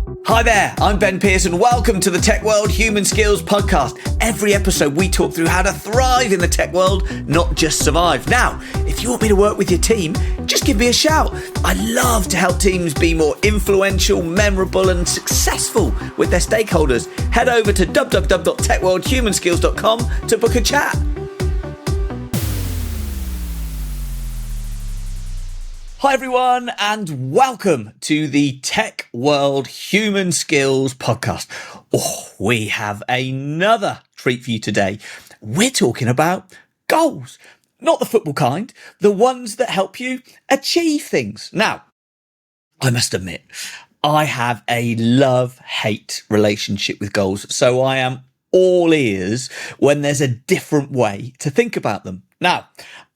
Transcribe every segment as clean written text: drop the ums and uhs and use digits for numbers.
Hi there, I'm Ben Pearce and welcome to the Tech World Human Skills Podcast. Every episode we talk through how to thrive in the tech world, not just survive. Now, if you want me to work with your team, just give me a shout. I love to help teams be more influential, memorable and successful with their stakeholders. Head over to www.techworldhumanskills.com to book a chat. Hi everyone and welcome to the Tech World Human Skills Podcast. Oh, we have another treat for you today. We're talking about goals, not the football kind, the ones that help you achieve things. Now, I must admit, I have a love-hate relationship with goals, so I am all ears when there's a different way to think about them. Now,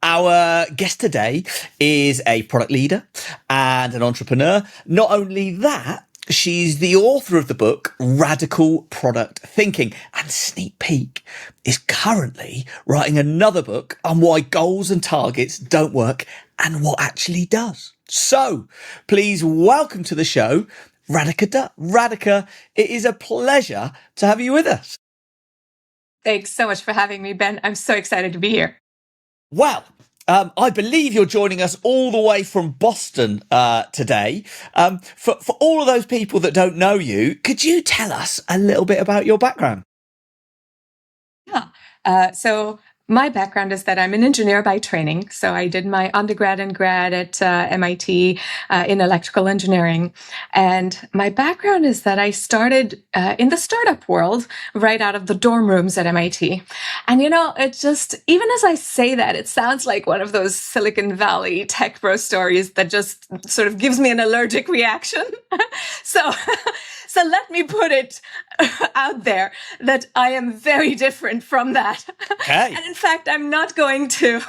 our guest today is a product leader and an entrepreneur. Not only that, she's the author of the book Radical Product Thinking, and sneak peek, is currently writing another book on why goals and targets don't work and what actually does. So please welcome to the show, Radhika Dutt. Radhika, it is a pleasure to have you with us. Thanks so much for having me, Ben. I'm so excited to be here. Well, I believe you're joining us all the way from Boston today. For all of those people that don't know you, could you tell us a little bit about your background? Yeah. So my background is that I'm an engineer by training. So I did my undergrad and grad at MIT in electrical engineering. And my background is that I started in the startup world right out of the dorm rooms at MIT. And, it just, even as I say that, it sounds like one of those Silicon Valley tech bro stories that just sort of gives me an allergic reaction. So let me put it out there that I am very different from that. Okay. And in fact, I'm not going to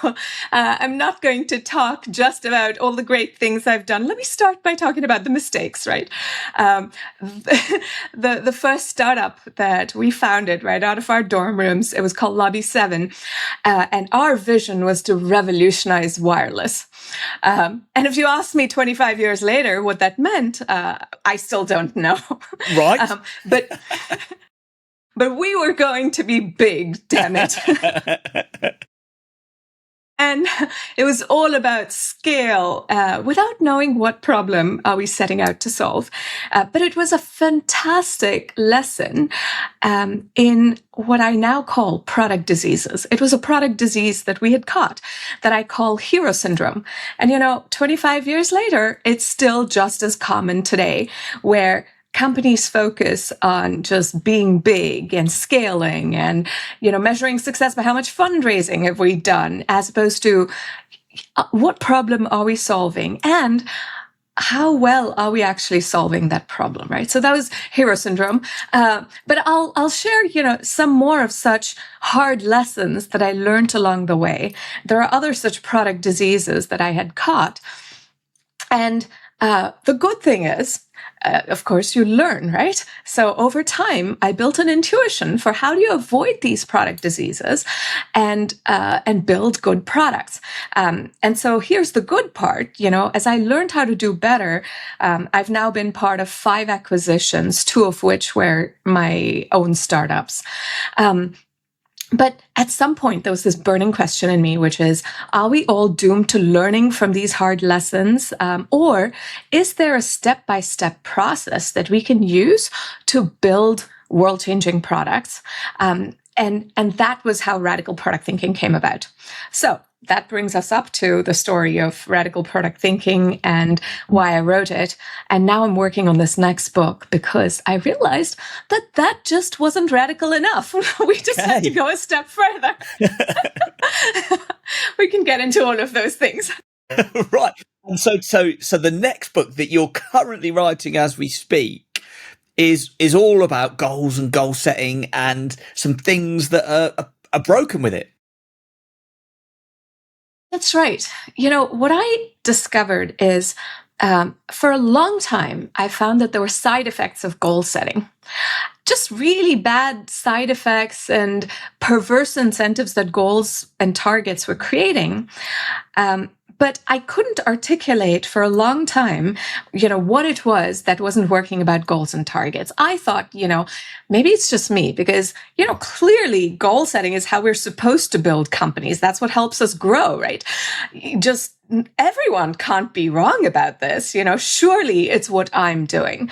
talk just about all the great things I've done. Let me start by talking about the mistakes, right? The first startup that we founded right out of our dorm rooms, it was called Lobby 7. And our vision was to revolutionize wireless. And if you ask me 25 years later what that meant, I still don't know. Right. But we were going to be big, damn it. And it was all about scale without knowing what problem are we setting out to solve. But it was a fantastic lesson in what I now call product diseases. It was a product disease that we had caught that I call hero syndrome. And, 25 years later, it's still just as common today, where companies focus on just being big and scaling and, measuring success by how much fundraising have we done, as opposed to what problem are we solving and how well are we actually solving that problem, right? So that was hero syndrome. But I'll share, some more of such hard lessons that I learned along the way. There are other such product diseases that I had caught. And the good thing is, of course, you learn, right? So over time, I built an intuition for how do you avoid these product diseases and build good products. And so here's the good part, as I learned how to do better, I've now been part of 5 acquisitions, 2 of which were my own startups. But at some point, there was this burning question in me, which is, are we all doomed to learning from these hard lessons? Or is there a step-by-step process that we can use to build world-changing products? And that was how radical product thinking came about. So that brings us up to the story of radical product thinking and why I wrote it. And now I'm working on this next book because I realized that just wasn't radical enough. We just had to go a step further. We can get into all of those things. Right. And so the next book that you're currently writing as we speak is all about goals and goal setting and some things that are broken with it. That's right. What I discovered is for a long time, I found that there were side effects of goal setting. Just really bad side effects and perverse incentives that goals and targets were creating. But I couldn't articulate for a long time, what it was that wasn't working about goals and targets. I thought, maybe it's just me because, clearly goal setting is how we're supposed to build companies. That's what helps us grow, right? Just everyone can't be wrong about this. Surely it's what I'm doing.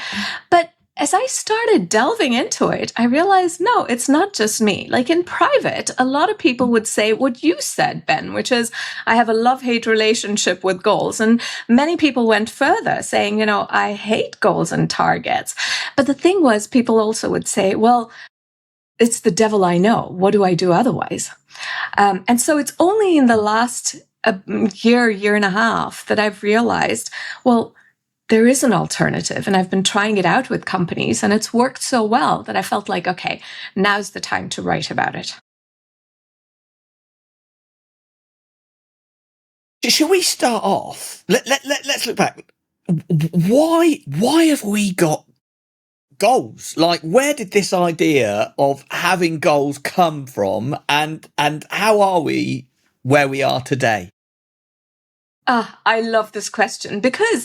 But as I started delving into it, I realized, no, it's not just me. Like in private, a lot of people would say what you said, Ben, which is I have a love-hate relationship with goals. And many people went further saying, I hate goals and targets. But the thing was, people also would say, well, it's the devil I know. What do I do otherwise? And so it's only in the last year and a half that I've realized, well, there is an alternative, and I've been trying it out with companies, and it's worked so well that I felt like, okay, now's the time to write about it. Should we start off? Let's look back. Why have we got goals? Like, where did this idea of having goals come from, and how are we where we are today? I love this question because,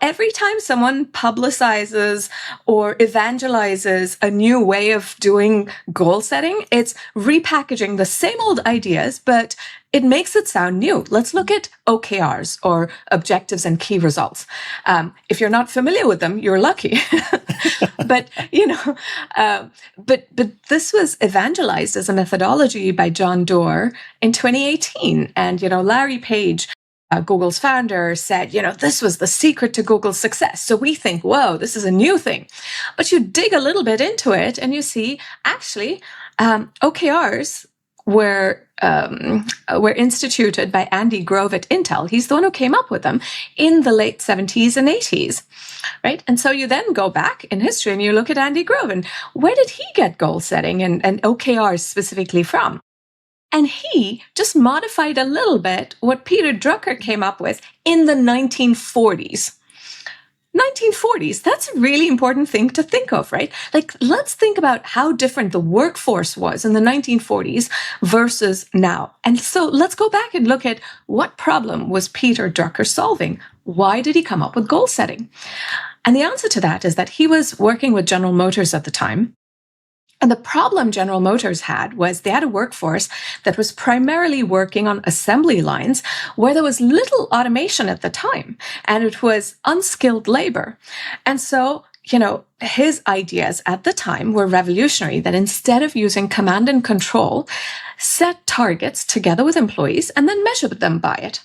every time someone publicizes or evangelizes a new way of doing goal setting, it's repackaging the same old ideas, but it makes it sound new. Let's look at OKRs, or objectives and key results. If you're not familiar with them, you're lucky. But, but this was evangelized as a methodology by John Doerr in 2018. And, Larry Page, Google's founder, said, this was the secret to Google's success. So we think, whoa, this is a new thing. But you dig a little bit into it and you see, actually, OKRs were instituted by Andy Grove at Intel. He's the one who came up with them in the late 70s and 80s, right? And so you then go back in history and you look at Andy Grove and where did he get goal setting and OKRs specifically from? And he just modified a little bit what Peter Drucker came up with in the 1940s. 1940s, that's a really important thing to think of, right? Like, let's think about how different the workforce was in the 1940s versus now. And so let's go back and look at what problem was Peter Drucker solving? Why did he come up with goal setting? And the answer to that is that he was working with General Motors at the time. And the problem General Motors had was they had a workforce that was primarily working on assembly lines where there was little automation at the time, and it was unskilled labor. And so, his ideas at the time were revolutionary, that instead of using command and control, set targets together with employees and then measure them by it.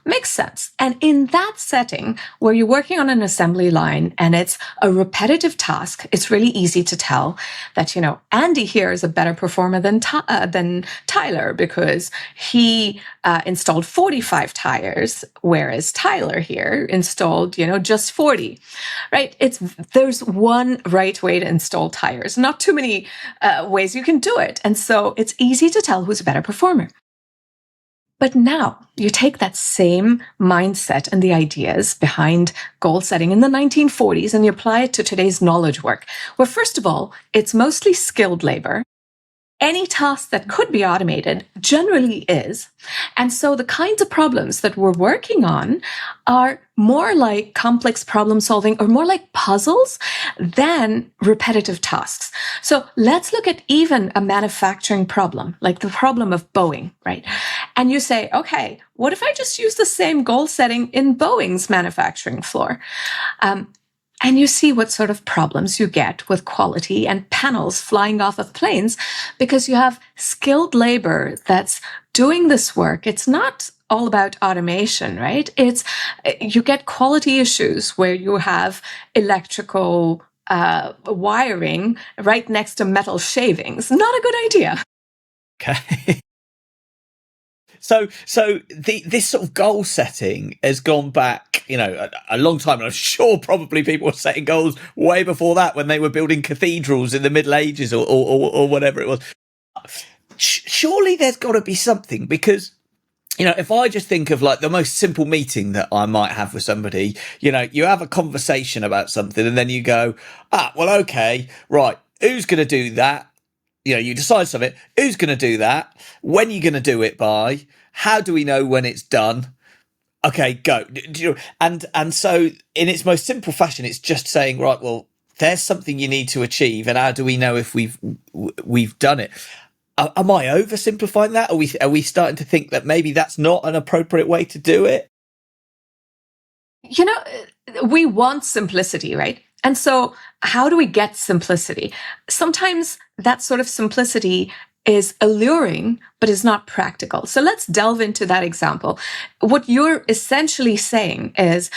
Makes sense. And in that setting, where you're working on an assembly line and it's a repetitive task, it's really easy to tell that, Andy here is a better performer than Tyler because he installed 45 tires, whereas Tyler here installed, just 40, right? There's one right way to install tires, not too many ways you can do it. And so it's easy to tell who's a better performer. But now you take that same mindset and the ideas behind goal setting in the 1940s and you apply it to today's knowledge work, where first of all, it's mostly skilled labor. Any task that could be automated generally is. And so the kinds of problems that we're working on are more like complex problem solving or more like puzzles than repetitive tasks. So let's look at even a manufacturing problem, like the problem of Boeing, right? And you say, okay, what if I just use the same goal setting in Boeing's manufacturing floor? And you see what sort of problems you get with quality and panels flying off of planes because you have skilled labor that's doing this work. It's not all about automation, right? You get quality issues where you have electrical wiring right next to metal shavings. Not a good idea. Okay. So this sort of goal setting has gone back, a long time. And I'm sure probably people were setting goals way before that when they were building cathedrals in the Middle Ages or whatever it was. Surely there's got to be something because, if I just think of like the most simple meeting that I might have with somebody, you have a conversation about something and then you go, well, okay, right. Who's going to do that? You decide something. Who's going to do that? When are you going to do it by? How do we know when it's done? Okay, go. And so in its most simple fashion, it's just saying, right, well, there's something you need to achieve, and how do we know if we've done it? Am I oversimplifying that? Are we starting to think that maybe that's not an appropriate way to do it? You know, we want simplicity, right? And so how do we get simplicity? Sometimes that sort of simplicity is alluring, but is not practical. So let's delve into that example. What you're essentially saying is,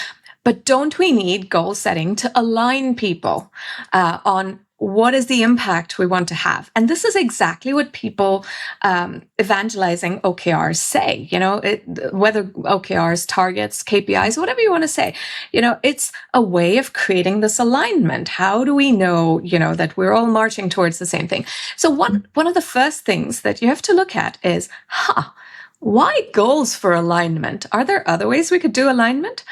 but don't we need goal setting to align people on what is the impact we want to have? And this is exactly what people evangelizing OKRs say, whether OKRs, targets, KPIs, whatever you want to say, it's a way of creating this alignment. How do we know, that we're all marching towards the same thing? So one of the first things that you have to look at is, why goals for alignment? Are there other ways we could do alignment?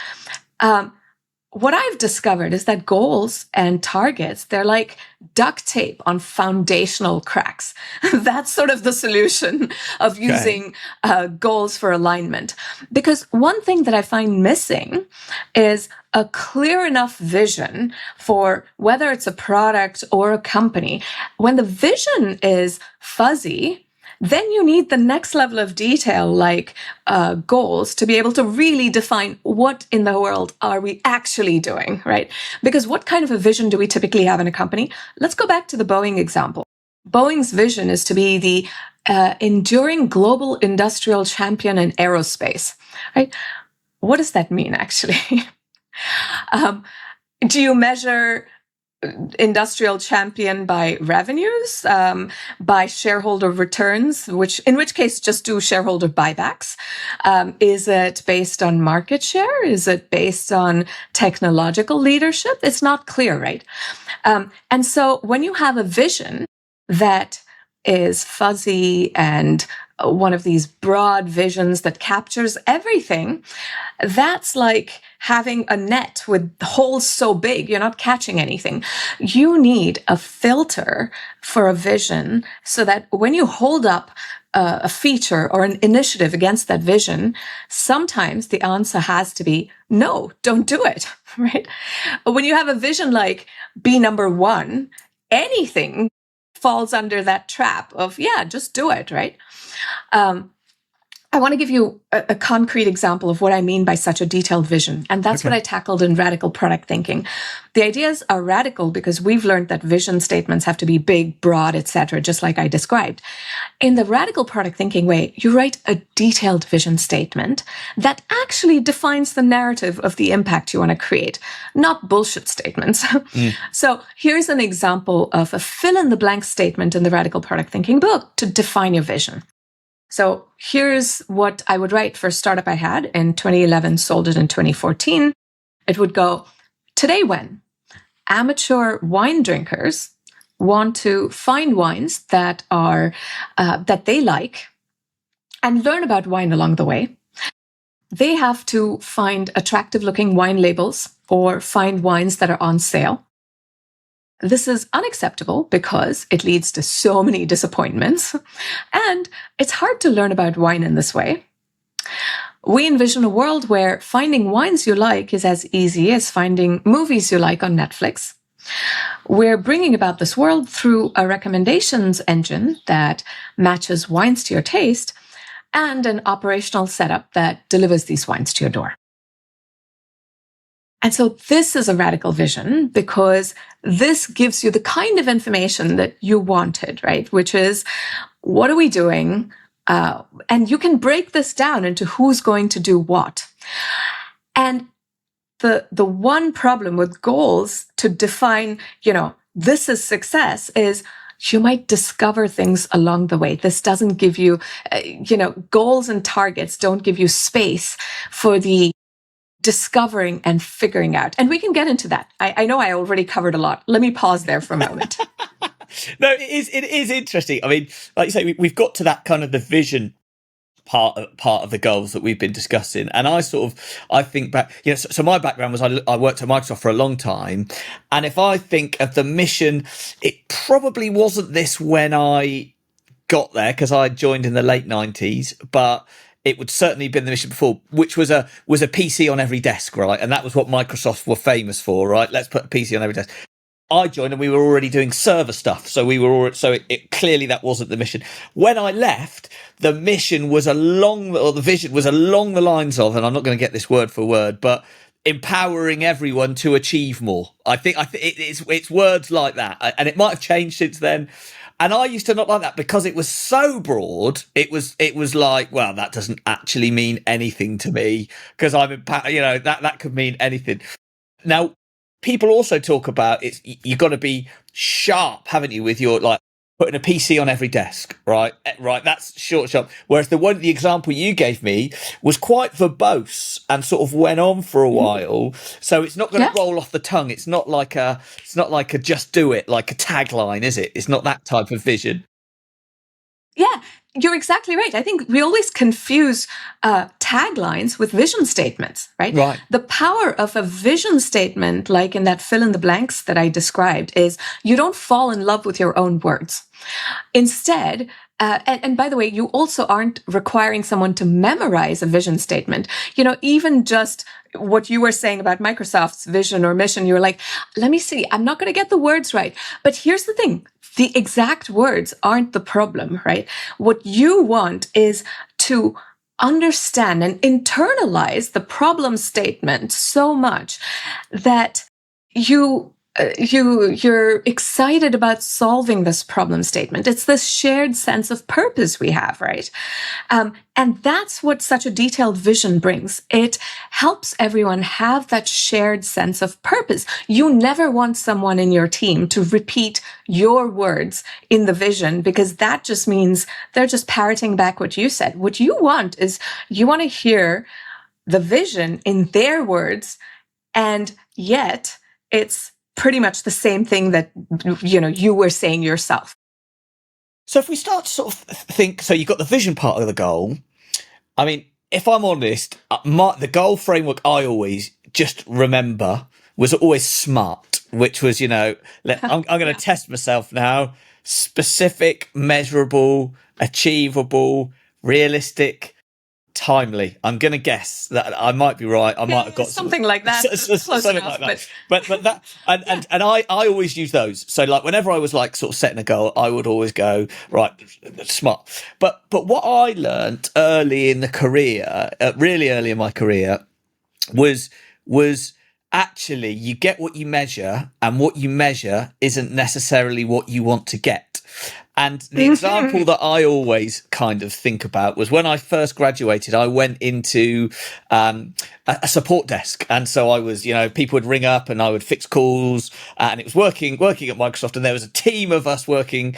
What I've discovered is that goals and targets, they're like duct tape on foundational cracks. That's sort of the solution of using goals for alignment. Because one thing that I find missing is a clear enough vision for whether it's a product or a company. When the vision is fuzzy, then you need the next level of detail, like goals, to be able to really define what in the world are we actually doing, right? Because what kind of a vision do we typically have in a company? Let's go back to the Boeing example. Boeing's vision is to be the enduring global industrial champion in aerospace, right? What does that mean, actually? Do you measure industrial champion by revenues, by shareholder returns, in which case just do shareholder buybacks? Is it based on market share? Is it based on technological leadership? It's not clear, right? And so when you have a vision that is fuzzy and one of these broad visions that captures everything, that's like having a net with holes so big, you're not catching anything. You need a filter for a vision so that when you hold up a feature or an initiative against that vision, sometimes the answer has to be, no, don't do it, right? When you have a vision like be number one, anything falls under that trap of, yeah, just do it, right? I want to give you a concrete example of what I mean by such a detailed vision. And that's what I tackled in radical product thinking. The ideas are radical because we've learned that vision statements have to be big, broad, etc., just like I described. In the radical product thinking way, you write a detailed vision statement that actually defines the narrative of the impact you want to create, not bullshit statements. So here's an example of a fill-in-the-blank statement in the radical product thinking book to define your vision. So here's what I would write for a startup I had in 2011, sold it in 2014. It would go, today when amateur wine drinkers want to find wines that are that they like and learn about wine along the way, they have to find attractive looking wine labels or find wines that are on sale. This is unacceptable because it leads to so many disappointments, and it's hard to learn about wine in this way. We envision a world where finding wines you like is as easy as finding movies you like on Netflix. We're bringing about this world through a recommendations engine that matches wines to your taste and an operational setup that delivers these wines to your door. And so this is a radical vision because this gives you the kind of information that you wanted, right? Which is, what are we doing? And you can break this down into who's going to do what. And the one problem with goals to define, this is success is you might discover things along the way. This doesn't give you, goals and targets don't give you space for the discovering and figuring out. And we can get into that. I know I already covered a lot. Let me pause there for a moment. No, it is interesting. I mean, like you say, we've got to that kind of the vision part of the goals that we've been discussing. And I think back, so my background was I worked at Microsoft for a long time. And if I think of the mission, it probably wasn't this when I got there because I joined in the late 90s, but it would certainly have been the mission before, which was a PC on every desk, right? And that was what Microsoft were famous for, right? Let's put a PC on every desk. I joined and we were already doing server stuff, so it clearly that wasn't the mission. When I left, the mission was the vision was along the lines of, and I'm not going to get this word for word, but empowering everyone to achieve more. I think it's words like that, and it might have changed since then. And I used to not like that because it was so broad. It was like, well, that doesn't actually mean anything to me because I'm that could mean anything. Now, people also talk about you've got to be sharp, haven't you, with your like putting a PC on every desk, right? Right, that's short. Whereas the example you gave me was quite verbose and sort of went on for a while. So it's not going to roll off the tongue. It's not like a just do it, like a tagline, is it? It's not that type of vision. Yeah, you're exactly right. I think we always confuse taglines with vision statements, right? Right. The power of a vision statement, like in that fill in the blanks that I described, is you don't fall in love with your own words. Instead, and by the way, you also aren't requiring someone to memorize a vision statement. Even just what you were saying about Microsoft's vision or mission, you were like, let me see, I'm not going to get the words right. But here's the thing. The exact words aren't the problem, right? What you want is to understand and internalize the problem statement so much that you're excited about solving this problem statement. It's this shared sense of purpose we have, right? And that's what such a detailed vision brings. It helps everyone have that shared sense of purpose. You never want someone in your team to repeat your words in the vision because that just means they're just parroting back what you said. What you want is you want to hear the vision in their words, and yet it's pretty much the same thing that you were saying yourself. So if we start to sort of think, so you've got the vision part of the goal. I mean, if I'm honest, the goal framework I always just remember was always SMART, which was, I'm going to test myself now. Specific, measurable, achievable, realistic, timely. I'm going to guess that I might be right. I might have got something like that. Something like that. But that and I always use those. So like whenever I was like sort of setting a goal, I would always go right, SMART. But what I learned early in the career, really early in my career, was actually you get what you measure, and what you measure isn't necessarily what you want to get. And the example that I always kind of think about was when I first graduated, I went into a support desk. And so I was, people would ring up and I would fix calls, and it was working at Microsoft, and there was a team of us working.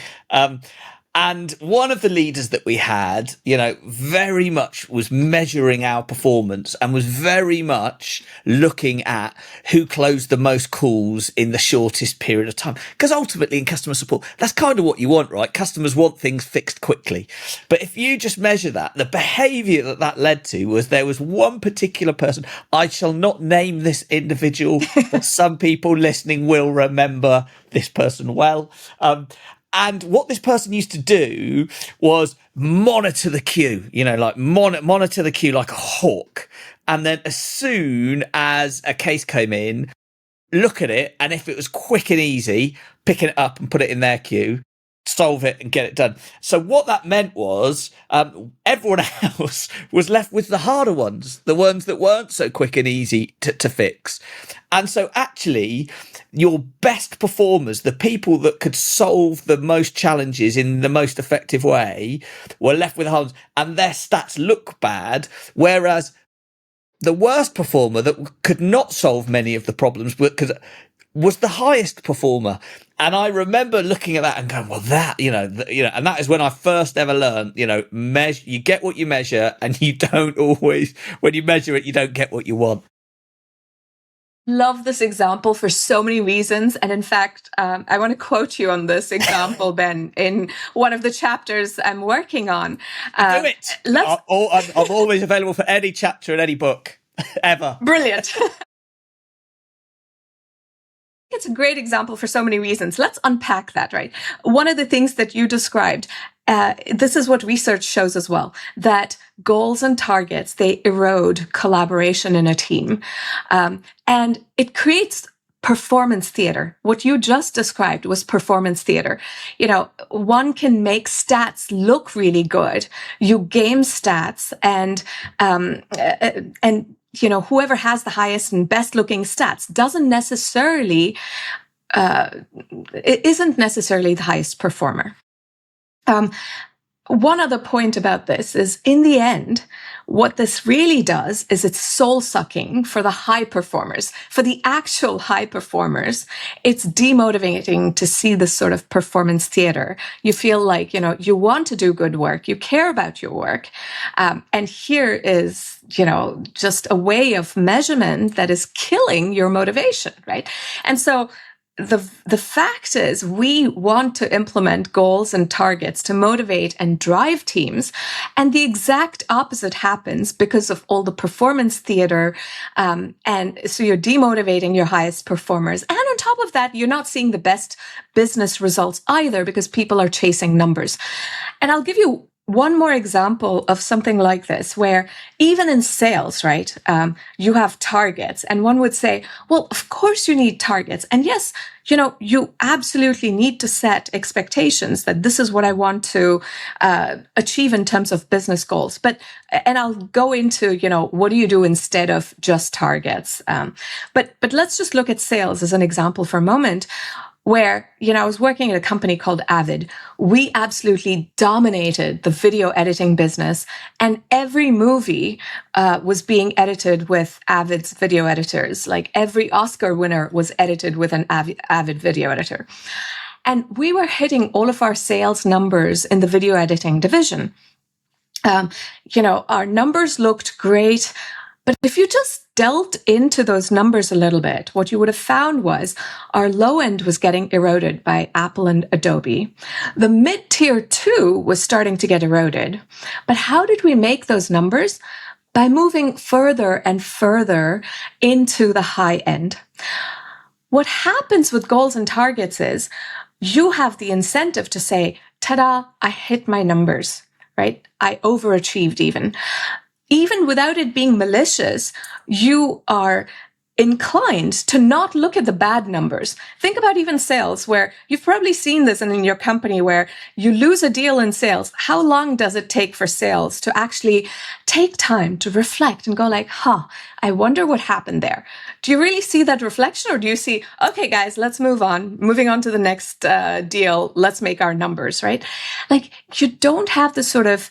And one of the leaders that we had, very much was measuring our performance and was very much looking at who closed the most calls in the shortest period of time. Because ultimately in customer support, that's kind of what you want, right? Customers want things fixed quickly. But if you just measure that, the behavior that led to was there was one particular person. I shall not name this individual, but some people listening will remember this person well. And what this person used to do was monitor the queue, monitor the queue like a hawk. And then as soon as a case came in, look at it. And if it was quick and easy, pick it up and put it in their queue, solve it and get it done. So what that meant was everyone else was left with the harder ones, the ones that weren't so quick and easy to fix. And so actually your best performers, the people that could solve the most challenges in the most effective way, were left with the hard ones, and their stats look bad. Whereas the worst performer that could not solve many of the problems was the highest performer. And I remember looking at that and going, well, that, and that is when I first ever learned, you get what you measure, and you don't always, when you measure it, you don't get what you want. Love this example for so many reasons. And in fact, I want to quote you on this example, Ben, in one of the chapters I'm working on. Do it. I'm always available for any chapter in any book, ever. Brilliant. It's a great example for so many reasons. Let's unpack that, right? One of the things that you described, this is what research shows as well, that goals and targets, they erode collaboration in a team. And it creates performance theater. What you just described was performance theater. One can make stats look really good. You game stats and whoever has the highest and best looking stats isn't necessarily the highest performer. One other point about this is, in the end, what this really does is it's soul-sucking for the high performers. For the actual high performers, it's demotivating to see this sort of performance theater. You feel like, you want to do good work, you care about your work. And here is, just a way of measurement that is killing your motivation, right? And so the fact is, we want to implement goals and targets to motivate and drive teams, and the exact opposite happens because of all the performance theater, and so you're demotivating your highest performers, and on top of that, you're not seeing the best business results either because people are chasing numbers. And I'll give you one more example of something like this, where even in sales, right, you have targets, and one would say, well, of course you need targets. And yes, you absolutely need to set expectations that this is what I want to achieve in terms of business goals. And I'll go into, what do you do instead of just targets? But let's just look at sales as an example for a moment, where, I was working at a company called Avid. We absolutely dominated the video editing business, and every movie was being edited with Avid's video editors. Like every Oscar winner was edited with an Avid video editor. And we were hitting all of our sales numbers in the video editing division. Our numbers looked great. But if you just delved into those numbers a little bit, what you would have found was our low end was getting eroded by Apple and Adobe. The mid-tier 2 was starting to get eroded. But how did we make those numbers? By moving further and further into the high end. What happens with goals and targets is you have the incentive to say, ta-da, I hit my numbers, right? I overachieved even. Even without it being malicious, you are inclined to not look at the bad numbers. Think about even sales, where you've probably seen this in your company, where you lose a deal in sales. How long does it take for sales to actually take time to reflect and go like, I wonder what happened there? Do you really see that reflection, or do you see, okay, guys, let's move on, moving on to the next deal, let's make our numbers, right? Like, you don't have the sort of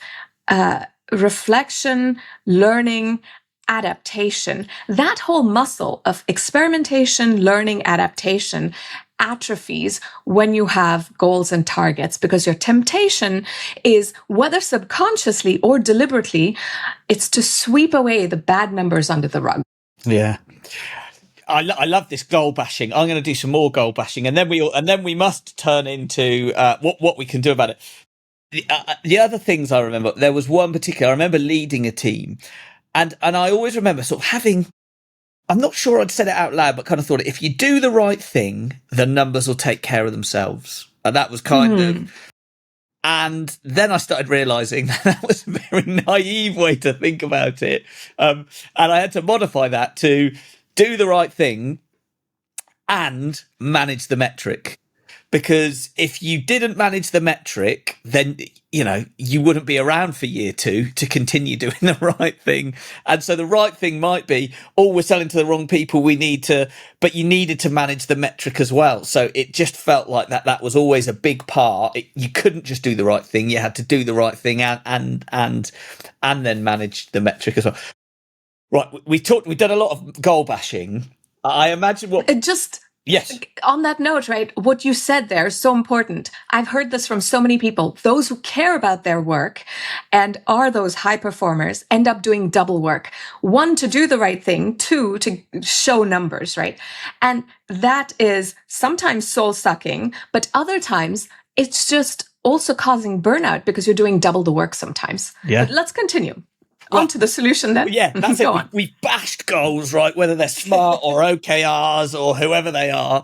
reflection, learning, adaptation. That whole muscle of experimentation, learning, adaptation atrophies when you have goals and targets, because your temptation is, whether subconsciously or deliberately, it's to sweep away the bad numbers under the rug. Yeah. I love this goal bashing. I'm going to do some more goal bashing, and then we must turn into what we can do about it. The other things I remember, there was one particular, I remember leading a team, and I always remember sort of having, I'm not sure I'd said it out loud, but kind of thought, if you do the right thing, the numbers will take care of themselves. And that was kind of, and then I started realizing that was a very naive way to think about it. And I had to modify that to do the right thing and manage the metric. Because if you didn't manage the metric, then, you wouldn't be around for year 2 to continue doing the right thing. And so the right thing might be, we're selling to the wrong people, but you needed to manage the metric as well. So it just felt like that was always a big part. You couldn't just do the right thing. You had to do the right thing and then manage the metric as well. Right. We've done a lot of goal bashing. I imagine Yes. On that note, right, what you said there is so important. I've heard this from so many people. Those who care about their work and are those high performers end up doing double work. 1, to do the right thing. 2, to show numbers, right? And that is sometimes soul-sucking, but other times it's just also causing burnout because you're doing double the work sometimes. Yeah. But let's continue. On to the solution then. Yeah, that's it. We've bashed goals, right? Whether they're SMART or OKRs or whoever they are.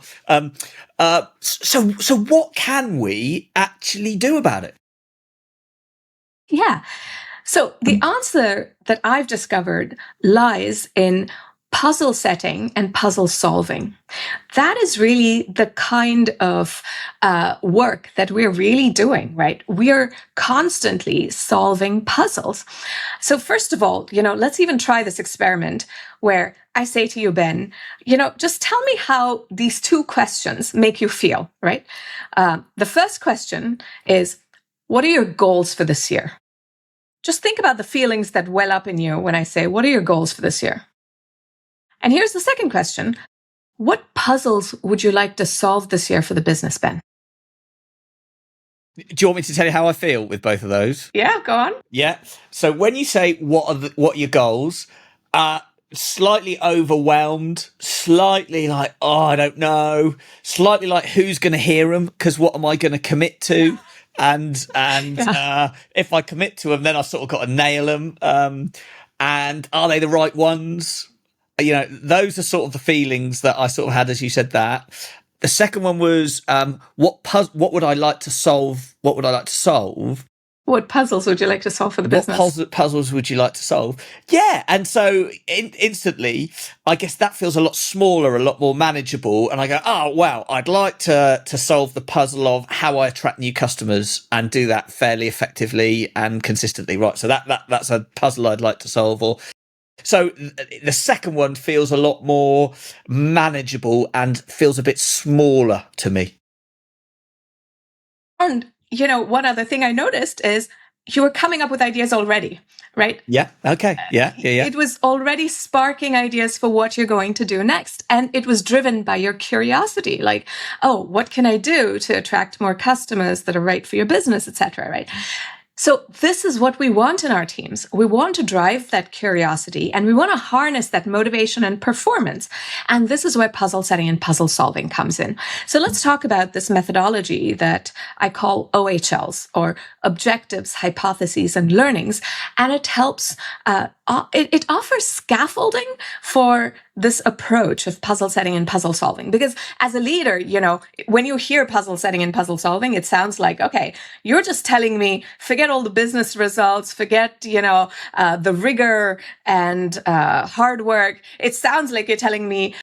So what can we actually do about it? Yeah. So the answer that I've discovered lies in puzzle setting and puzzle solving. That is really the kind of work that we're really doing, right? We're constantly solving puzzles. So first of all, let's even try this experiment where I say to you, Ben, just tell me how these two questions make you feel, right? The first question is, what are your goals for this year? Just think about the feelings that well up in you when I say, what are your goals for this year? And here's the second question. What puzzles would you like to solve this year for the business, Ben? Do you want me to tell you how I feel with both of those? Yeah, go on. Yeah. So when you say what are your goals, slightly overwhelmed, slightly like, oh, I don't know, slightly like who's going to hear them, because what am I going to commit to? And if I commit to them, then I sort of got to nail them. And are they the right ones? Those are sort of the feelings that I sort of had as you said that. The second one was what would I like to solve? What would I like to solve? What puzzles would you like to solve for the business? What puzzles would you like to solve? Yeah, and so instantly, I guess that feels a lot smaller, a lot more manageable. And I go, oh, wow, I'd like to solve the puzzle of how I attract new customers and do that fairly effectively and consistently. Right, so that's a puzzle I'd like to solve. So the second one feels a lot more manageable and feels a bit smaller to me. And, one other thing I noticed is you were coming up with ideas already, right? Yeah. Okay. Yeah. It was already sparking ideas for what you're going to do next. And it was driven by your curiosity, like, oh, what can I do to attract more customers that are right for your business, etc. Right? So this is what we want in our teams. We want to drive that curiosity and we want to harness that motivation and performance. And this is where puzzle setting and puzzle solving comes in. So let's talk about this methodology that I call OHLs, or objectives, hypotheses, and learnings. And it helps, it offers scaffolding for this approach of puzzle setting and puzzle solving. Because as a leader, when you hear puzzle setting and puzzle solving, it sounds like, okay, you're just telling me, forget all the business results, forget, the rigor and hard work. It sounds like you're telling me,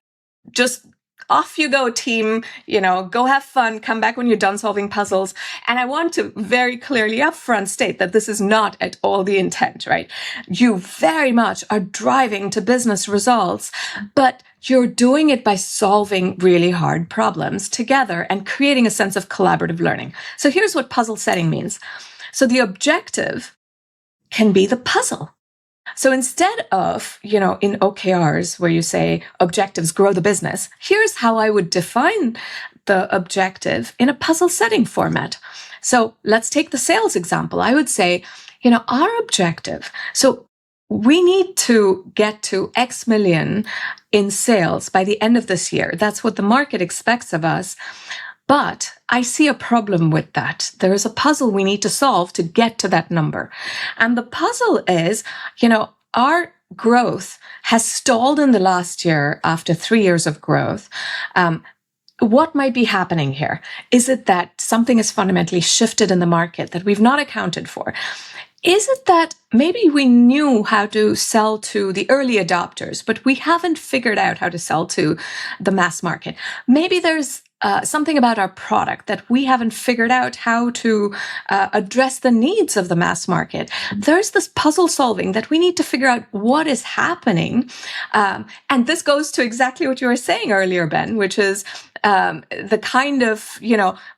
just off you go, team, go have fun, come back when you're done solving puzzles. And I want to very clearly upfront state that this is not at all the intent, right? You very much are driving to business results, but you're doing it by solving really hard problems together and creating a sense of collaborative learning. So here's what puzzle setting means. So the objective can be the puzzle. So instead of, in OKRs where you say objectives grow the business, here's how I would define the objective in a puzzle setting format. So let's take the sales example. I would say, our objective. So we need to get to X million in sales by the end of this year. That's what the market expects of us. But I see a problem with that. There is a puzzle we need to solve to get to that number. And the puzzle is, our growth has stalled in the last year after 3 years of growth. What might be happening here? Is it that something has fundamentally shifted in the market that we've not accounted for? Is it that maybe we knew how to sell to the early adopters, but we haven't figured out how to sell to the mass market? Maybe there's something about our product that we haven't figured out how to address the needs of the mass market. There's this puzzle solving that we need to figure out what is happening. And this goes to exactly what you were saying earlier, Ben, which is the kind of,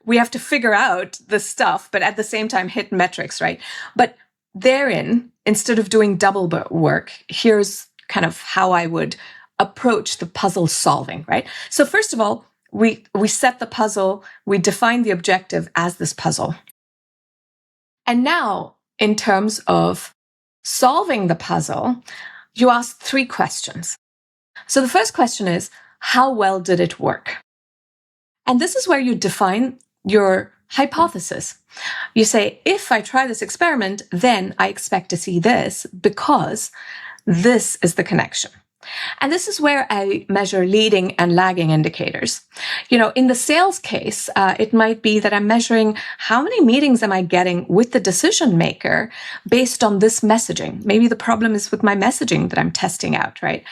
we have to figure out the stuff, but at the same time hit metrics, right? But therein, instead of doing double work, here's kind of how I would approach the puzzle solving, right? So first of all, we set the puzzle, we define the objective as this puzzle. And now, in terms of solving the puzzle, you ask 3 questions. So the first question is, how well did it work? And this is where you define your hypothesis. You say, if I try this experiment, then I expect to see this because this is the connection. And this is where I measure leading and lagging indicators. In the sales case, it might be that I'm measuring how many meetings am I getting with the decision maker based on this messaging. Maybe the problem is with my messaging that I'm testing out, right?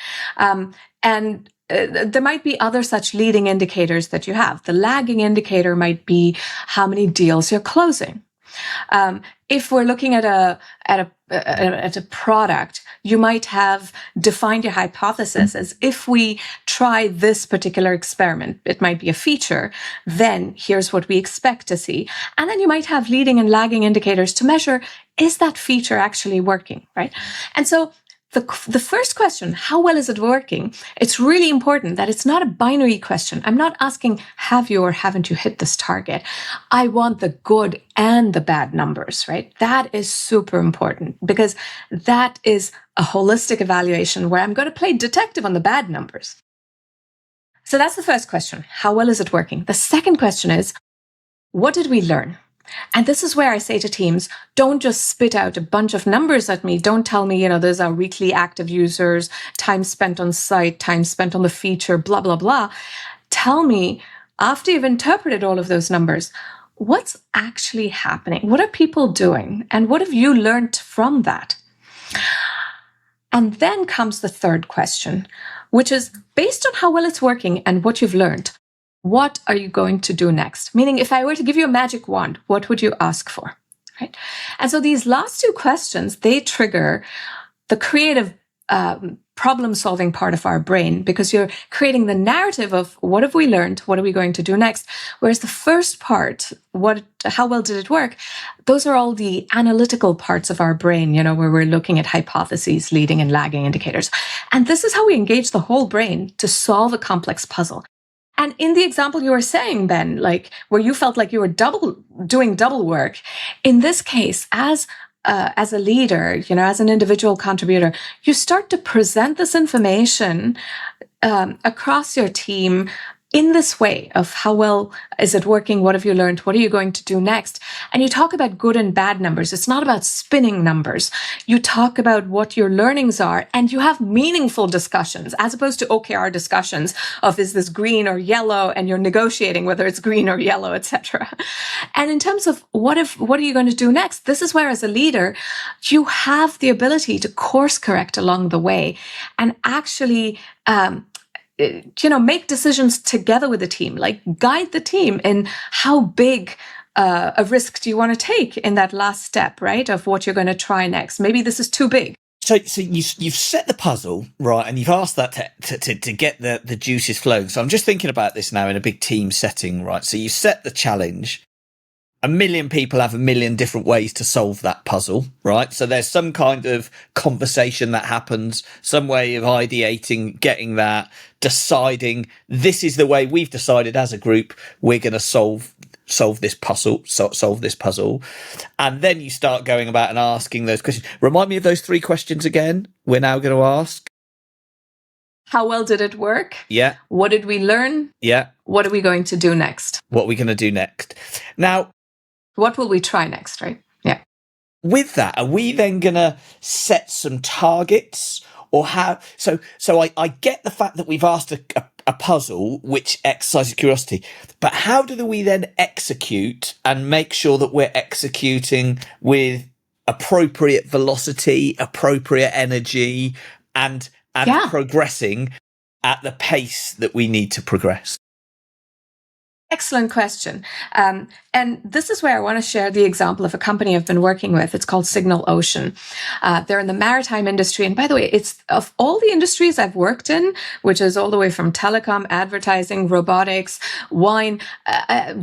And there might be other such leading indicators that you have. The lagging indicator might be how many deals you're closing. If we're looking at a product, you might have defined your hypothesis as if we try this particular experiment, it might be a feature, then here's what we expect to see. And then you might have leading and lagging indicators to measure, is that feature actually working, right? And so the first question, how well is it working? It's really important that it's not a binary question. I'm not asking, have you or haven't you hit this target? I want the good and the bad numbers, right? That is super important because that is a holistic evaluation where I'm going to play detective on the bad numbers. So that's the first question. How well is it working? The second question is, what did we learn? And this is where I say to teams, don't just spit out a bunch of numbers at me. Don't tell me, there's our weekly active users, time spent on site, time spent on the feature, blah, blah, blah. Tell me, after you've interpreted all of those numbers, what's actually happening? What are people doing? And what have you learned from that? And then comes the third question, which is based on how well it's working and what you've learned. What are you going to do next? Meaning, if I were to give you a magic wand, what would you ask for? Right? And so these last two questions, they trigger the creative problem-solving part of our brain because you're creating the narrative of what have we learned? What are we going to do next? Whereas the first part, how well did it work? Those are all the analytical parts of our brain, where we're looking at hypotheses, leading and lagging indicators. And this is how we engage the whole brain to solve a complex puzzle. And in the example you were saying, Ben, like where you felt like you were doing double work, in this case, as a leader, as an individual contributor, you start to present this information across your team in this way of how well is it working? What have you learned? What are you going to do next? And you talk about good and bad numbers. It's not about spinning numbers. You talk about what your learnings are and you have meaningful discussions as opposed to OKR discussions of is this green or yellow and you're negotiating whether it's green or yellow, etc. And in terms of what are you going to do next? This is where as a leader, you have the ability to course correct along the way and actually make decisions together with the team, like guide the team in how big a risk do you want to take in that last step, right, of what you're going to try next. Maybe this is too big. So you've set the puzzle, right, and you've asked that to get the juices flowing. So I'm just thinking about this now in a big team setting, right? So you set the challenge. 1 million people have 1 million different ways to solve that puzzle, right? So there's some kind of conversation that happens, some way of ideating, getting that, deciding this is the way we've decided as a group we're going to solve this puzzle. And then you start going about and asking those questions. Remind me of those 3 questions again. We're now going to ask. How well did it work? Yeah. What did we learn? Yeah. What are we going to do next? What are we going to do next? Now, what will we try next, right? Yeah. With that, are we then going to set some targets or how? So I get the fact that we've asked a puzzle which exercises curiosity, but how do we then execute and make sure that we're executing with appropriate velocity, appropriate energy, and progressing at the pace that we need to progress? Excellent question. And this is where I want to share the example of a company I've been working with. It's called Signal Ocean. They're in the maritime industry. And by the way, it's of all the industries I've worked in, which is all the way from telecom, advertising, robotics, wine,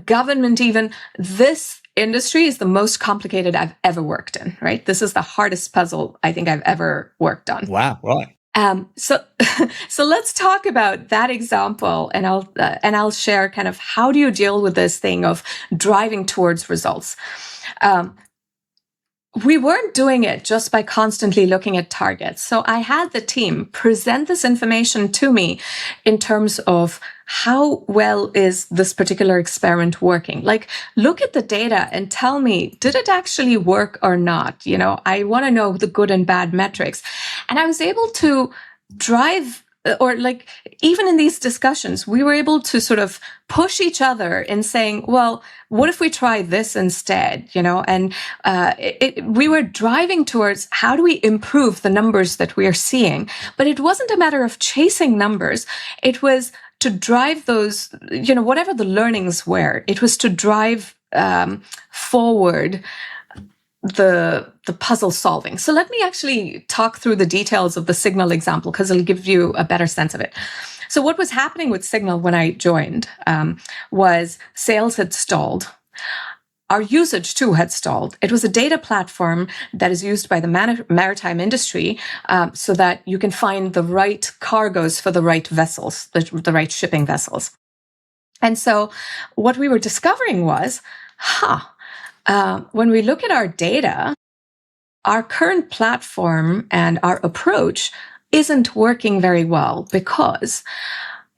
government even, this industry is the most complicated I've ever worked in, right? This is the hardest puzzle I think I've ever worked on. Wow, right. So let's talk about that example, and I'll share kind of how do you deal with this thing of driving towards results. We weren't doing it just by constantly looking at targets. So I had the team present this information to me in terms of how well is this particular experiment working? Like, look at the data and tell me, did it actually work or not? I want to know the good and bad metrics. And I was able to drive, or like even in these discussions, we were able to sort of push each other in saying, well, what if we try this instead, and we were driving towards how do we improve the numbers that we are seeing. But it wasn't a matter of chasing numbers. It was to drive those, whatever the learnings were, it was to drive forward the puzzle solving. So let me actually talk through the details of the Signal example, because it'll give you a better sense of it. So what was happening with Signal when I joined was sales had stalled. Our usage too had stalled. It was a data platform that is used by the maritime industry so that you can find the right cargoes for the right vessels, the right shipping vessels. And so what we were discovering was, when we look at our data, our current platform and our approach isn't working very well, because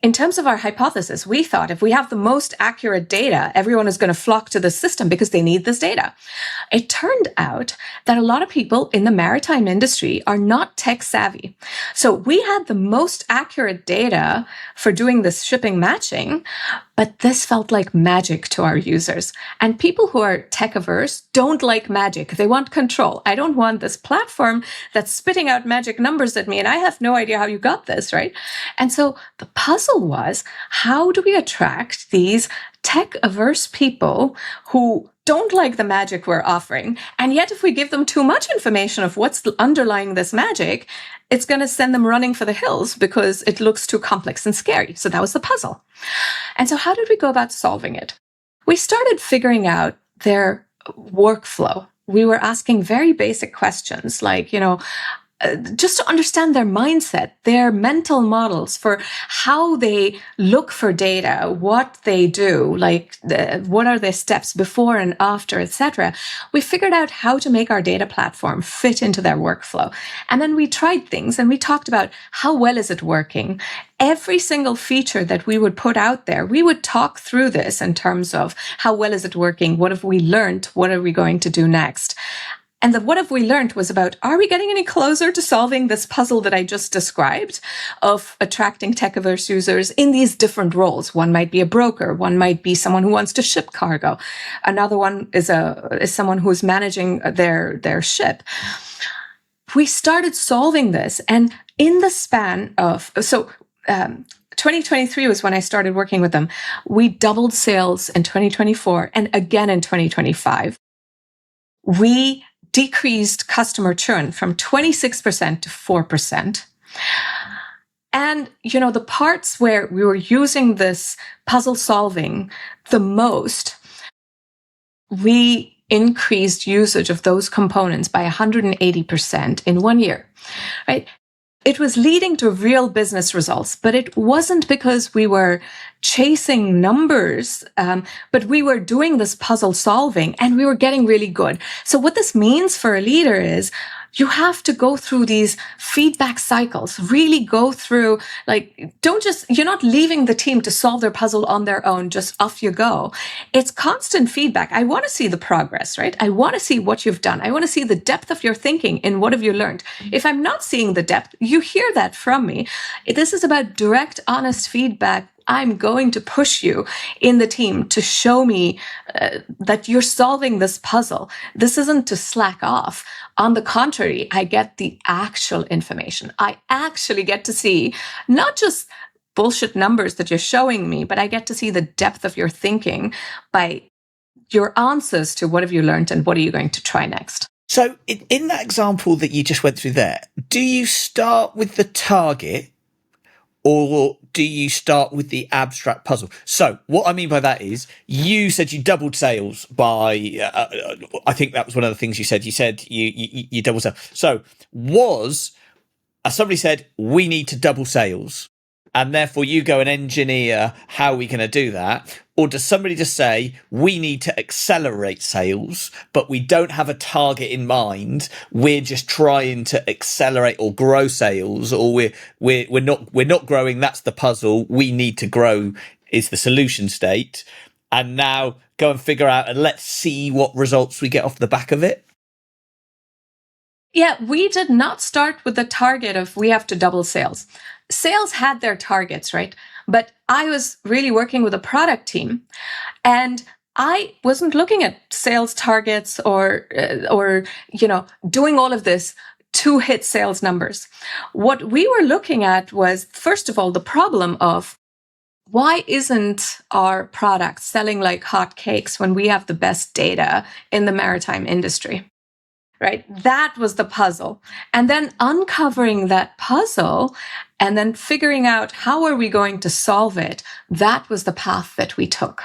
in terms of our hypothesis, we thought if we have the most accurate data, everyone is going to flock to the system because they need this data. It turned out that a lot of people in the maritime industry are not tech savvy. So we had the most accurate data for doing this shipping matching, but this felt like magic to our users. And people who are tech averse don't like magic. They want control. I don't want this platform that's spitting out magic numbers at me, and I have no idea how you got this, right? And so the puzzle was, how do we attract these tech averse people who don't like the magic we're offering? And yet, if we give them too much information of what's underlying this magic, it's going to send them running for the hills because it looks too complex and scary. So that was the puzzle. And so how did we go about solving it? We started figuring out their workflow. We were asking very basic questions like, just to understand their mindset, their mental models for how they look for data, what they do, like what are their steps before and after, etc. We figured out how to make our data platform fit into their workflow. And then we tried things and we talked about how well is it working. Every single feature that we would put out there, we would talk through this in terms of how well is it working? What have we learned? What are we going to do next? And the what have we learned was about, are we getting any closer to solving this puzzle that I just described of attracting tech-averse users in these different roles? One might be a broker. One might be someone who wants to ship cargo. Another one is someone who's managing their ship. We started solving this. And in the span of, 2023 was when I started working with them. We doubled sales in 2024 and again in 2025. We decreased customer churn from 26% to 4%. And, the parts where we were using this puzzle solving the most, we increased usage of those components by 180% in 1 year, right? It was leading to real business results, but it wasn't because we were chasing numbers, but we were doing this puzzle solving and we were getting really good. So what this means for a leader is you have to go through these feedback cycles, really go through, you're not leaving the team to solve their puzzle on their own, just off you go. It's constant feedback. I want to see the progress, right? I want to see what you've done. I want to see the depth of your thinking and what have you learned. If I'm not seeing the depth, you hear that from me. This is about direct, honest feedback. I'm going to push you in the team to show me that you're solving this puzzle. This isn't to slack off. On the contrary, I get the actual information. I actually get to see not just bullshit numbers that you're showing me, but I get to see the depth of your thinking by your answers to what have you learned and what are you going to try next. So in that example that you just went through there, do you start with the target or do you start with the abstract puzzle? So what I mean by that is you said you doubled sales by, I think that was one of the things you said. You said you doubled sales. So somebody said, we need to double sales, and therefore you go and engineer how are we going to do that? Or does somebody just say, we need to accelerate sales, but we don't have a target in mind. We're just trying to accelerate or grow sales, or we're not growing. That's the puzzle. We need to grow is the solution state. And now go and figure out and let's see what results we get off the back of it. Yeah, we did not start with the target of we have to double sales. Sales had their targets, right? But I was really working with a product team, and I wasn't looking at sales targets or doing all of this to hit sales numbers. What we were looking at was, first of all, the problem of why isn't our product selling like hotcakes when we have the best data in the maritime industry? Right? That was the puzzle. And then uncovering that puzzle and then figuring out how are we going to solve it, that was the path that we took.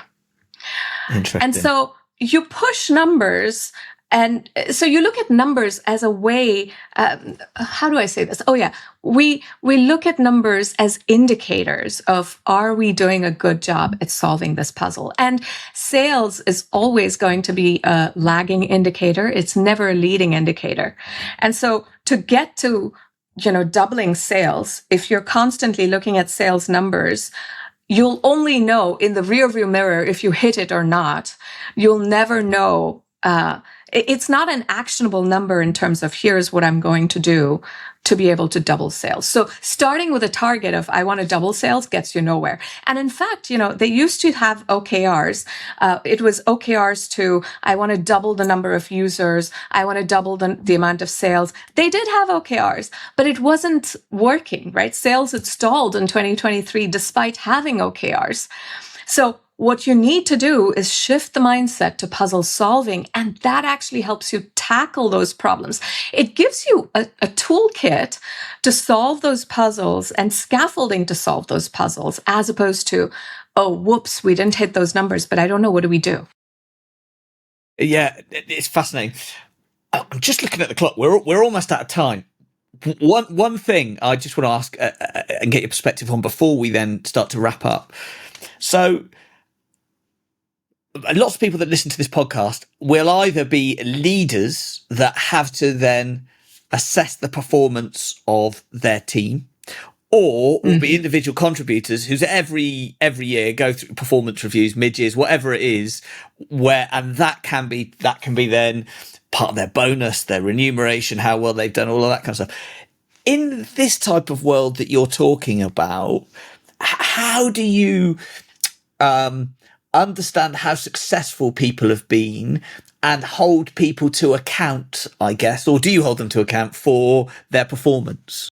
Interesting. And so you push numbers. And so you look at numbers as a way, how do I say this? Oh yeah, we look at numbers as indicators of, are we doing a good job at solving this puzzle? And sales is always going to be a lagging indicator. It's never a leading indicator. And so to get to, doubling sales, if you're constantly looking at sales numbers, you'll only know in the rearview mirror if you hit it or not. You'll never know. It's not an actionable number in terms of here's what I'm going to do to be able to double sales. So starting with a target of I want to double sales gets you nowhere. And in fact, they used to have OKRs. It was OKRs to I want to double the number of users. I want to double the amount of sales. They did have OKRs, but it wasn't working, right? Sales had stalled in 2023 despite having OKRs. So what you need to do is shift the mindset to puzzle solving, and that actually helps you tackle those problems. It gives you a toolkit to solve those puzzles and scaffolding to solve those puzzles, as opposed to, oh, whoops, we didn't hit those numbers, but I don't know, what do we do? Yeah, it's fascinating. I'm just looking at the clock. We're almost out of time. One thing I just want to ask and get your perspective on before we then start to wrap up. So, lots of people that listen to this podcast will either be leaders that have to then assess the performance of their team, or will be individual contributors who's every year go through performance reviews, mid-years, whatever it is, and that can be then part of their bonus, their remuneration, how well they've done, all of that kind of stuff. In this type of world that you're talking about, how do you understand how successful people have been and hold people to account, I guess, or do you hold them to account for their performance?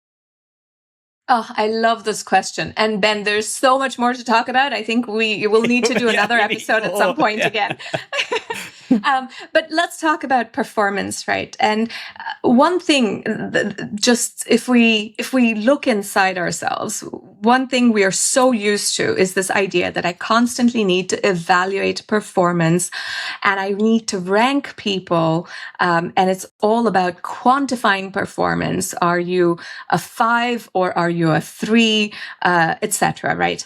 Oh, I love this question. And Ben, there's so much more to talk about. I think we will need to do another episode at some point again. But let's talk about performance, right? And one thing, just if we look inside ourselves, one thing we are so used to is this idea that I constantly need to evaluate performance and I need to rank people. And it's all about quantifying performance. Are you a 5 or are you a 3, etc., right?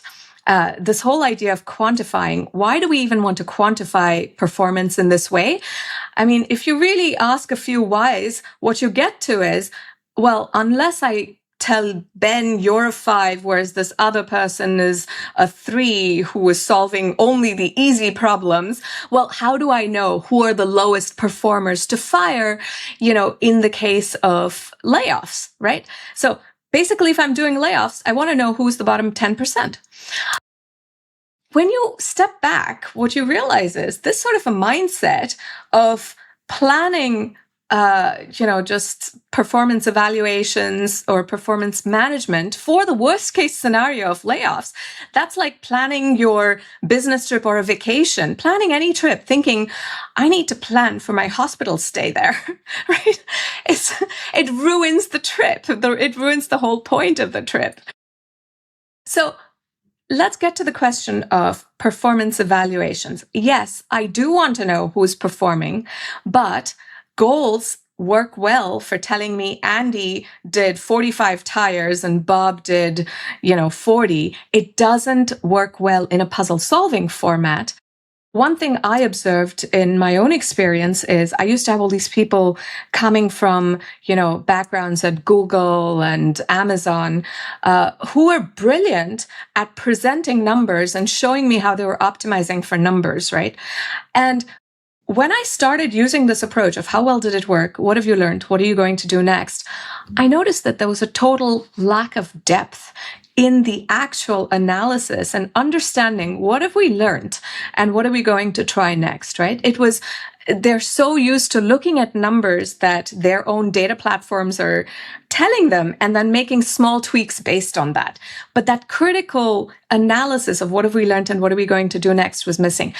This whole idea of quantifying, why do we even want to quantify performance in this way? I mean, if you really ask a few whys, what you get to is, well, unless I tell Ben you're a 5, whereas this other person is a 3 who is solving only the easy problems, well, how do I know who are the lowest performers to fire, in the case of layoffs, right? So basically, if I'm doing layoffs, I want to know who's the bottom 10%. When you step back, what you realize is this sort of a mindset of planning, just performance evaluations or performance management for the worst case scenario of layoffs. That's like planning your business trip or a vacation, planning any trip, thinking, I need to plan for my hospital stay there, right? It ruins the trip. It ruins the whole point of the trip. So let's get to the question of performance evaluations. Yes, I do want to know who's performing, but goals work well for telling me Andy did 45 tires and Bob did, 40. It doesn't work well in a puzzle solving format. One thing I observed in my own experience is I used to have all these people coming from, backgrounds at Google and Amazon, who were brilliant at presenting numbers and showing me how they were optimizing for numbers, right? And when I started using this approach of how well did it work? What have you learned? What are you going to do next? I noticed that there was a total lack of depth in the actual analysis and understanding what have we learned and what are we going to try next, right? They're so used to looking at numbers that their own data platforms are telling them and then making small tweaks based on that. But that critical analysis of what have we learned and what are we going to do next was missing.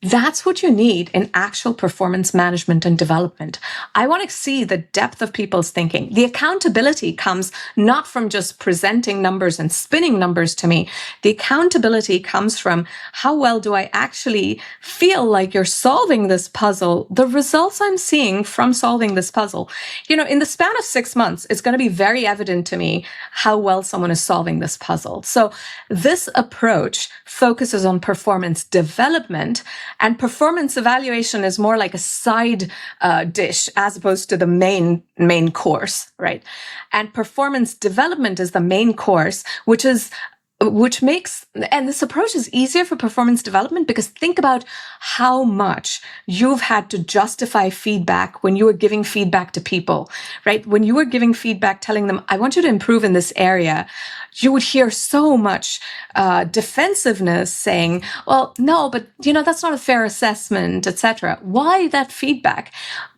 That's what you need in actual performance management and development. I want to see the depth of people's thinking. The accountability comes not from just presenting numbers and spinning numbers to me. The accountability comes from how well do I actually feel like you're solving this puzzle, the results I'm seeing from solving this puzzle. In the span of 6 months, it's going to be very evident to me how well someone is solving this puzzle. So this approach focuses on performance development. And performance evaluation is more like a side dish as opposed to the main course, right? And performance development is the main course, which makes, and this approach is easier for performance development because think about how much you've had to justify feedback when you were giving feedback to people, right? When you were giving feedback, telling them, I want you to improve in this area, you would hear so much defensiveness saying, well, no, but that's not a fair assessment, etc. Why that feedback?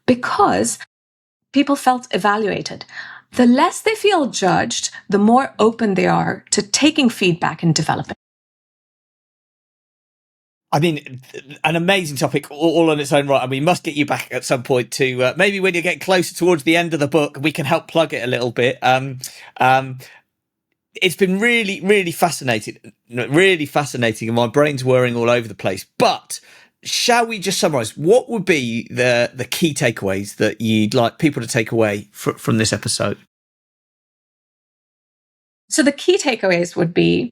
Because people felt evaluated. The less they feel judged, the more open they are to taking feedback and developing. I mean, an amazing topic all on its own right. And we must get you back at some point to maybe when you get closer towards the end of the book, we can help plug it a little bit. It's been really, really fascinating, and my brain's whirring all over the place. But shall we just summarize what would be the key takeaways that you'd like people to take away from this episode? So the key takeaways would be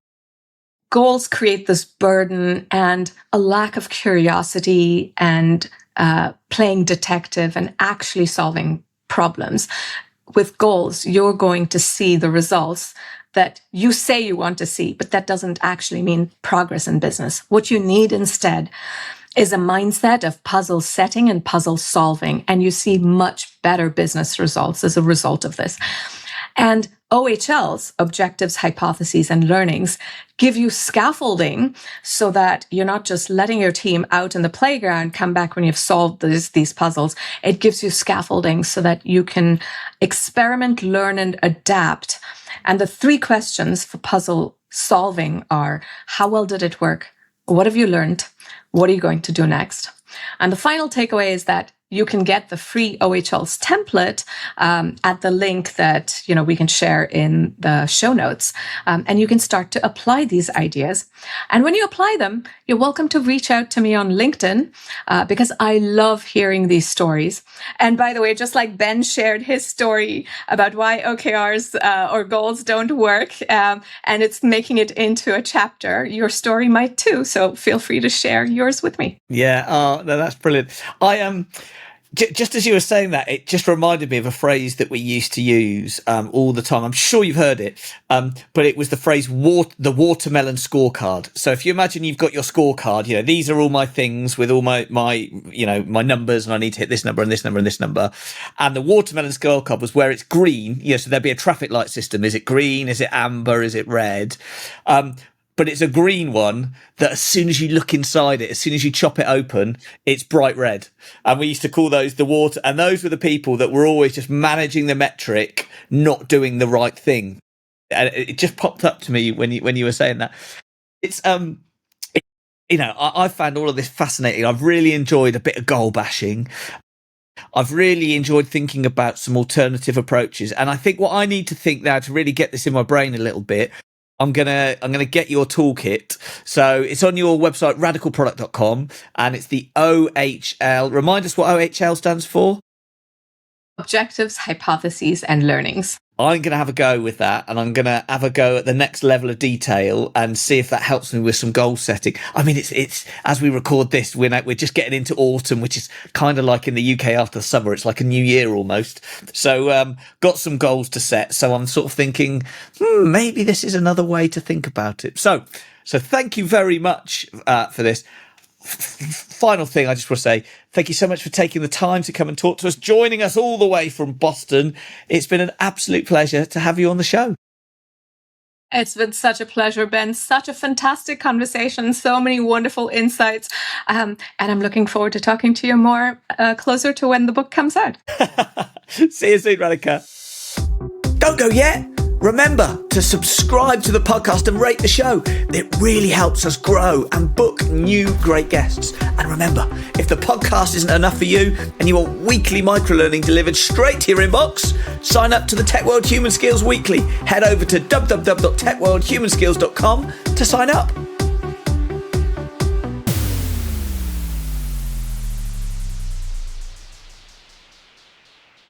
goals create this burden and a lack of curiosity and playing detective and actually solving problems. With goals, you're going to see the results that you say you want to see, but that doesn't actually mean progress in business. What you need instead is a mindset of puzzle setting and puzzle solving, and you see much better business results as a result of this. And OHLs, objectives, hypotheses, and learnings, give you scaffolding so that you're not just letting your team out in the playground come back when you've solved these puzzles. It gives you scaffolding so that you can experiment, learn, and adapt. And the 3 questions for puzzle solving are, how well did it work? What have you learned? What are you going to do next? And the final takeaway is that you can get the free OHLs template at the link that we can share in the show notes, and you can start to apply these ideas. And when you apply them, you're welcome to reach out to me on LinkedIn because I love hearing these stories. And by the way, just like Ben shared his story about why OKRs or goals don't work, and it's making it into a chapter, your story might too. So feel free to share yours with me. Yeah, no, that's brilliant. Just as you were saying that, it just reminded me of a phrase that we used to use all the time. I'm sure you've heard it, but it was the phrase the watermelon scorecard. So if you imagine you've got your scorecard, these are all my things with all my my numbers, and I need to hit this number and this number and this number. And the watermelon scorecard was where it's green. So there'd be a traffic light system. Is it green? Is it amber? Is it red? But it's a green one that as soon as you look inside it, as soon as you chop it open, it's bright red. And we used to call those the water. And those were the people that were always just managing the metric, not doing the right thing. And it just popped up to me when you were saying that. It's, I found all of this fascinating. I've really enjoyed a bit of goal bashing. I've really enjoyed thinking about some alternative approaches. And I think what I need to think now to really get this in my brain a little bit, I'm gonna get your toolkit. So it's on your website, radicalproduct.com, and it's the OHL. Remind us what OHL stands for. Objectives, hypotheses, and learnings. I'm going to have a go with that, and I'm going to have a go at the next level of detail and see if that helps me with some goal setting. I mean, it's as we record this, we're just getting into autumn, which is kind of like in the UK after the summer. It's like a new year almost. So got some goals to set. So I'm sort of thinking, maybe this is another way to think about it. So thank you very much for this. final thing I just want to say, thank you so much for taking the time to come and talk to us, joining us all the way from Boston. It's been an absolute pleasure to have you on the show. It's been such a pleasure, Ben. Such a fantastic conversation. So many wonderful insights. And I'm looking forward to talking to you more closer to when the book comes out. See you soon, Radhika. Don't go yet. Remember to subscribe to the podcast and rate the show. It really helps us grow and book new great guests. And remember, if the podcast isn't enough for you and you want weekly microlearning delivered straight to your inbox, sign up to the Tech World Human Skills Weekly. Head over to www.techworldhumanskills.com to sign up.